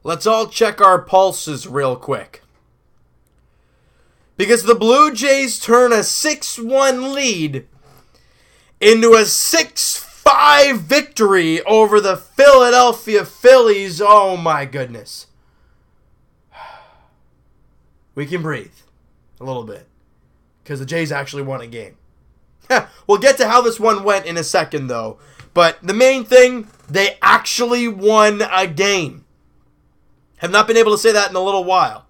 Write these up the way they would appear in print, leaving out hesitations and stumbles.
let's all check our pulses real quick. Because the Blue Jays turn a 6-1 lead into a 6-5 victory over the Philadelphia Phillies. Oh my goodness. We can breathe a little bit. Because the Jays actually won a game. We'll get to how this one went in a second though. But the main thing, they actually won a game. Have not been able to say that in a little while.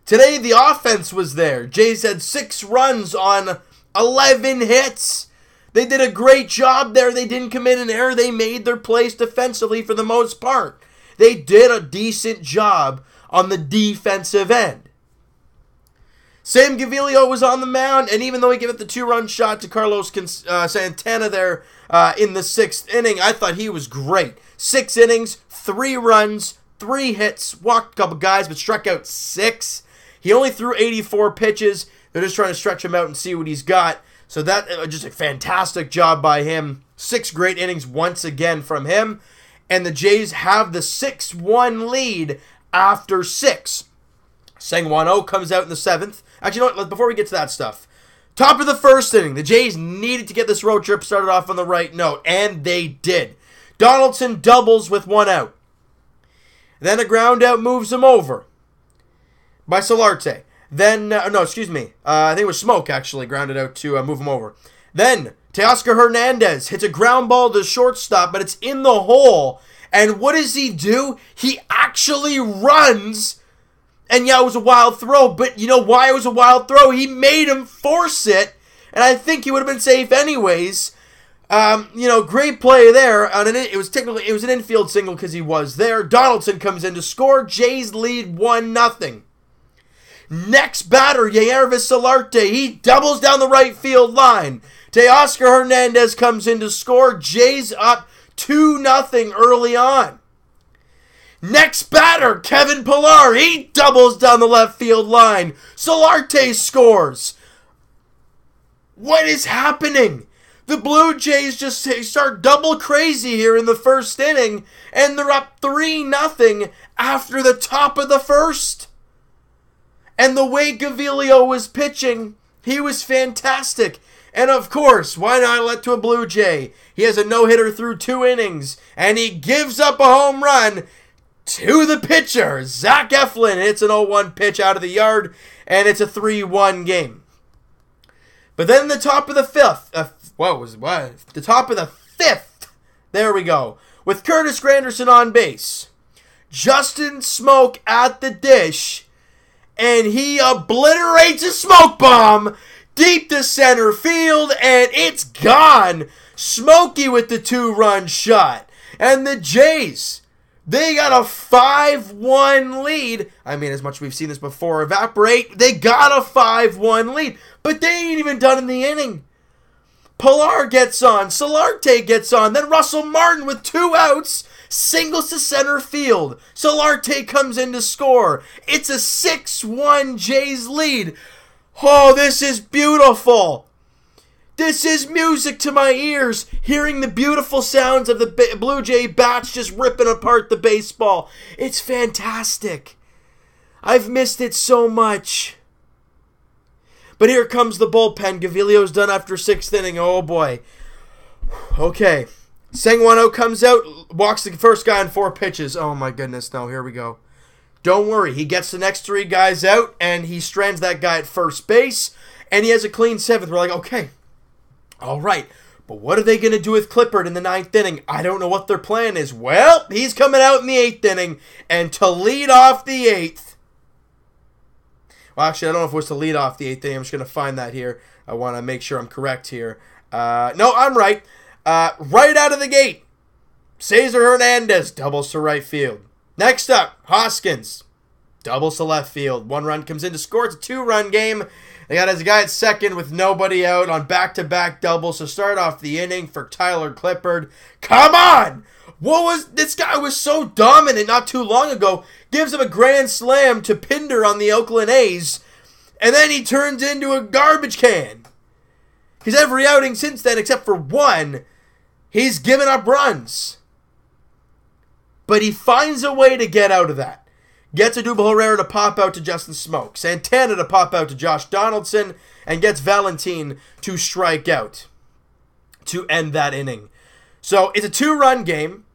Today, the offense was there. Jays had 6 runs on 11 hits. They did a great job there. They didn't commit an error. They made their plays defensively for the most part. They did a decent job on the defensive end. Sam Gaviglio was on the mound, and even though he gave up the 2-run shot to Carlos Santana there in the 6th inning, I thought he was great. 6 innings, 3 runs, 3 hits, walked a couple guys, but struck out 6. He only threw 84 pitches. They're just trying to stretch him out and see what he's got. So that just a fantastic job by him. 6 great innings once again from him. And the Jays have the 6-1 lead after 6. Sang-Won-Oh comes out in the 7th. Actually, you know what? Before we get to that stuff. Top of the 1st inning. The Jays needed to get this road trip started off on the right note. And they did. Donaldson doubles with 1 out. Then a ground out moves him over by Solarte. Then, I think it was Smoke, actually, grounded out to move him over. Then, Teoscar Hernandez hits a ground ball to shortstop, but it's in the hole. And what does he do? He actually runs. And yeah, it was a wild throw, but you know why it was a wild throw? He made him force it, and I think he would have been safe anyways. Great play there. It was an infield single because he was there. Donaldson comes in to score. Jays lead 1-0. Next batter, Yervis Solarte. He doubles down the right field line. Teoscar Hernandez comes in to score. Jays up 2-0 early on. Next batter, Kevin Pillar. He doubles down the left field line. Solarte scores. What is happening? The Blue Jays just start double crazy here in the 1st inning, and they're up 3-0 after the top of the 1st. And the way Gaviglio was pitching, he was fantastic. And of course, why not let to a Blue Jay? He has a no-hitter through 2 innings, and he gives up a home run to the pitcher. Zach Eflin hits an 0-1 pitch out of the yard, and it's a 3-1 game. But then the top of the 5th, the top of the 5th, there we go, with Curtis Granderson on base. Justin Smoke at the dish, and he obliterates a smoke bomb deep to center field, and it's gone. Smokey with the 2-run shot. And the Jays, they got a 5-1 lead. I mean, as much as we've seen this before evaporate, they got a 5-1 lead. But they ain't even done in the inning. Pillar gets on. Solarte gets on. Then Russell Martin with 2 outs singles to center field. Solarte comes in to score. It's a 6-1 Jays lead. Oh, this is beautiful. This is music to my ears, hearing the beautiful sounds of the Blue Jay bats just ripping apart the baseball. It's fantastic. I've missed it so much. But here comes the bullpen. Gaviglio's done after 6th inning. Oh, boy. Okay. Sang-Won-Oh comes out, walks the first guy on 4 pitches. Oh, my goodness. No, here we go. Don't worry. He gets the next 3 guys out, and he strands that guy at first base, and he has a clean 7th. We're like, okay. All right. But what are they going to do with Clippard in the 9th inning? I don't know what their plan is. Well, he's coming out in the 8th inning, and to lead off the 8th, well, actually, I don't know if it was to lead off the 8th inning. I'm just going to find that here. I want to make sure I'm correct here. No, I'm right. Right out of the gate, Cesar Hernandez doubles to right field. Next up, Hoskins doubles to left field. 1 run comes in to score. It's a 2-run game. They got his guy at second with nobody out on back-to-back doubles to start off the inning for Tyler Clippard. Come on! This guy was so dominant not too long ago. Gives him a grand slam to Pinder on the Oakland A's, and then he turns into a garbage can. Because every outing since then, except for 1, he's given up runs. But he finds a way to get out of that. Gets Odubel Herrera to pop out to Justin Smoke. Santana to pop out to Josh Donaldson. And gets Valentin to strike out to end that inning. So it's a 2-run game.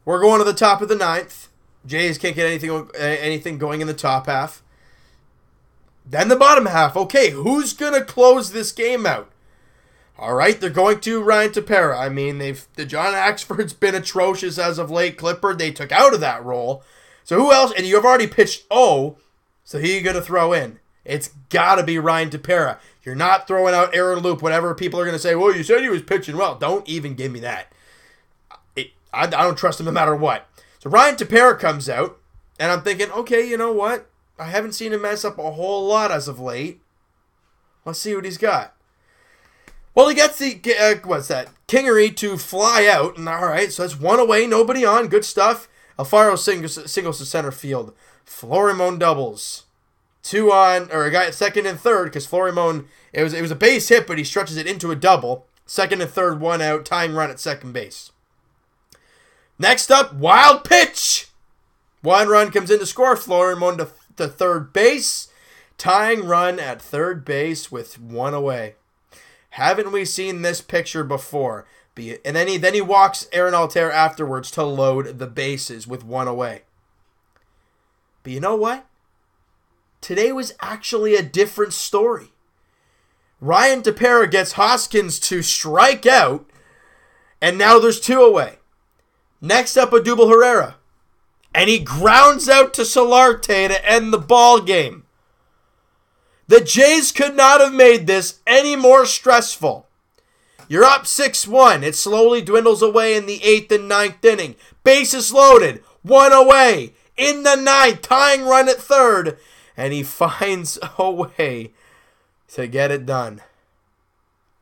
We're going to the top of the 9th. Jays can't get anything going in the top half. Then the bottom half. Okay, who's going to close this game out? All right, they're going to Ryan Tepera. I mean, the John Axford's been atrocious as of late. Clippard, they took out of that role. So who else? And you've already pitched so who are you going to throw in? It's got to be Ryan Tepera. You're not throwing out Aaron Loop, whatever people are going to say, well, you said he was pitching well. Don't even give me that. I don't trust him no matter what. So Ryan Tepera comes out, and I'm thinking, okay, you know what? I haven't seen him mess up a whole lot as of late. Let's see what he's got. Well, he gets the, Kingery to fly out, and all right, so that's 1 away, nobody on, good stuff. Alfaro singles to center field. Florimon doubles. 2 on, or a guy at second and third, because Florimon, it was a base hit, but he stretches it into a double. Second and third, 1 out, tying run at second base. Next up, wild pitch. 1 run comes in to score. Florimon to third base. Tying run at third base with 1 away. Haven't we seen this picture before? And then he walks Aaron Altair afterwards to load the bases with 1 away. But you know what? Today was actually a different story. Ryan Tepera gets Hoskins to strike out, and now there's 2 away. Next up, Odubel Herrera. And he grounds out to Solarte to end the ball game. The Jays could not have made this any more stressful. You're up 6-1. It slowly dwindles away in the 8th and 9th inning. Bases loaded. 1 away. In the 9th, tying run at third. And he finds a way to get it done.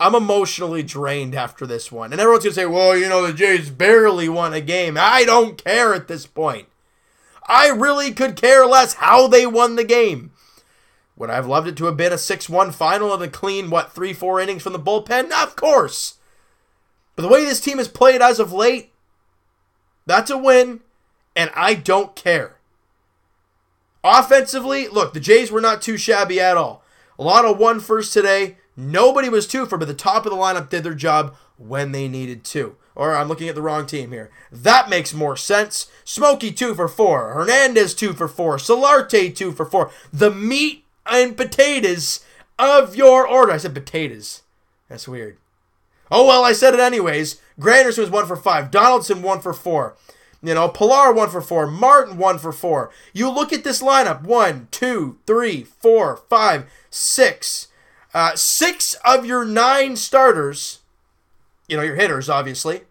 I'm emotionally drained after this one. And everyone's going to say, well, you know, the Jays barely won a game. I don't care at this point. I really could care less how they won the game. Would I have loved it to have been a 6-1 final and a clean, 3-4 innings from the bullpen? Of course. But the way this team has played as of late, that's a win, and I don't care. Offensively, look, the Jays were not too shabby at all. A lot of 1-1s today. Nobody was 2-for, but the top of the lineup did their job when they needed to. Or I'm looking at the wrong team here. That makes more sense. Smokey 2-for-4. Hernandez 2-for-4. Solarte 2-for-4. The meat and potatoes of your order. I said potatoes. That's weird. Oh, well, I said it anyways. Granderson was 1-for-5. Donaldson 1-for-4. You know, Pilar 1-for-4. Martin 1-for-4. You look at this lineup. 1, 2, 3, 4, 5, 6. 6 of your 9 starters, you know, your hitters, obviously,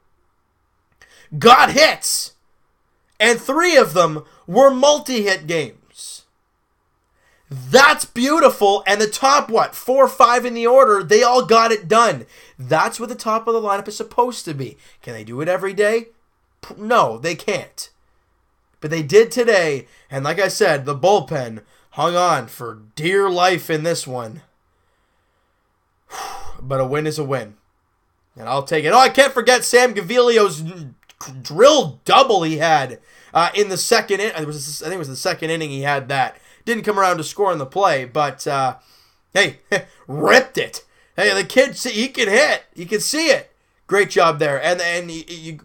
got hits. And 3 of them were multi-hit games. That's beautiful. And the top, 4 or 5 in the order, they all got it done. That's what the top of the lineup is supposed to be. Can they do it every day? No, they can't. But they did today. And like I said, the bullpen hung on for dear life in this one. But a win is a win. And I'll take it. Oh, I can't forget Sam Gaviglio's drill double he had in the second inning. I think it was the second inning he had that. Didn't come around to score in the play, but hey, ripped it. Hey, the kid, he can hit. You can see it. Great job there. And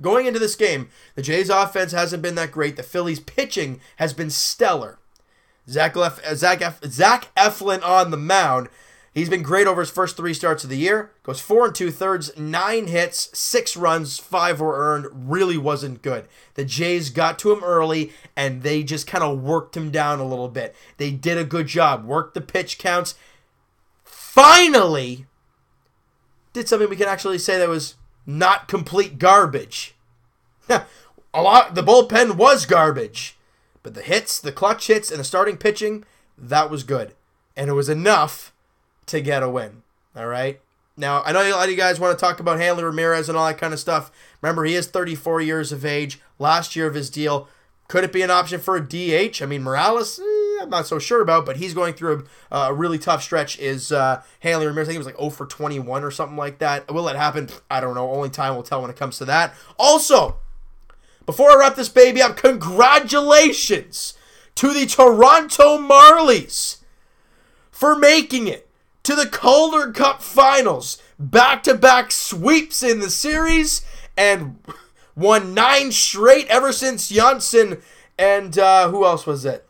going into this game, the Jays' offense hasn't been that great. The Phillies' pitching has been stellar. Zach Eflin on the mound. He's been great over his first 3 starts of the year. Goes 4 2/3, 9 hits, 6 runs, 5 were earned. Really wasn't good. The Jays got to him early, and they just kind of worked him down a little bit. They did a good job. Worked the pitch counts. Finally, did something we can actually say that was not complete garbage. The bullpen was garbage. But the hits, the clutch hits, and the starting pitching, that was good. And it was enough to get a win. All right? Now, I know a lot of you guys want to talk about Hanley Ramirez and all that kind of stuff. Remember, he is 34 years of age. Last year of his deal. Could it be an option for a DH? I mean, Morales, I'm not so sure about, but he's going through a really tough stretch. Is Hanley Ramirez, I think it was like 0 for 21 or something like that. Will it happen? I don't know. Only time will tell when it comes to that. Also, before I wrap this baby up, congratulations to the Toronto Marlies for making it to the Calder Cup Finals. Back-to-back sweeps in the series and won 9 straight ever since Janssen and who else was it?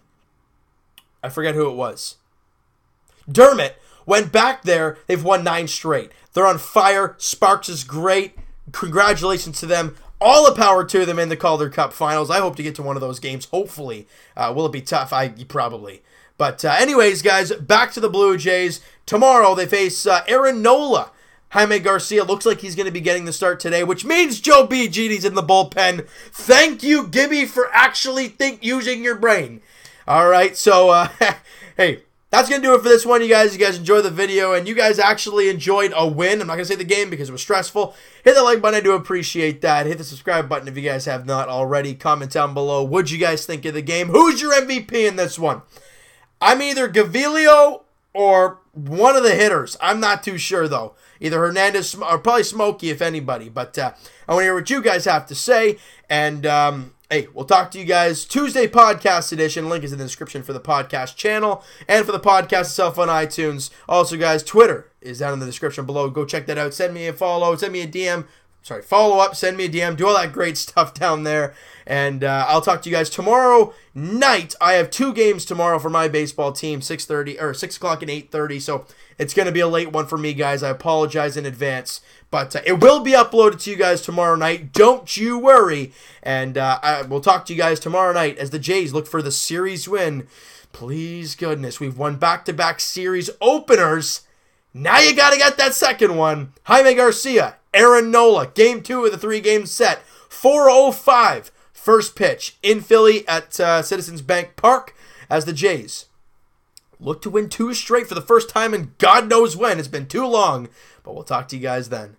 I forget who it was. Dermott went back there. They've won 9 straight. They're on fire. Sparks is great. Congratulations to them. All the power to them in the Calder Cup Finals. I hope to get to one of those games, hopefully. Will it be tough? Probably. But anyways, guys, back to the Blue Jays. Tomorrow they face Aaron Nola. Jaime Garcia looks like he's going to be getting the start today, which means Joe Biagini's in the bullpen. Thank you, Gibby, for actually using your brain. All right, so, hey, that's going to do it for this one, you guys. You guys enjoyed the video, and you guys actually enjoyed a win. I'm not going to say the game because it was stressful. Hit the like button. I do appreciate that. Hit the subscribe button if you guys have not already. Comment down below. What'd you guys think of the game? Who's your MVP in this one? I'm either Gavilio or one of the hitters. I'm not too sure, though. Either Hernandez or probably Smokey, if anybody. But I want to hear what you guys have to say. And, hey, we'll talk to you guys Tuesday podcast edition. Link is in the description for the podcast channel and for the podcast itself on iTunes. Also, guys, Twitter is down in the description below. Go check that out. Send me a follow. Send me a DM. Sorry, follow up. Send me a DM. Do all that great stuff down there. And I'll talk to you guys tomorrow night. I have 2 games tomorrow for my baseball team, 6:30 or 6 o'clock and 8:30. So it's going to be a late one for me, guys. I apologize in advance. But it will be uploaded to you guys tomorrow night. Don't you worry. And I will talk to you guys tomorrow night as the Jays look for the series win. Please, goodness, we've won back-to-back series openers. Now you got to get that second one. Jaime Garcia, Aaron Nola, Game 2 of the 3-game set. 4:05, first pitch in Philly at Citizens Bank Park as the Jays look to win 2 straight for the first time in God knows when. It's been too long, but we'll talk to you guys then.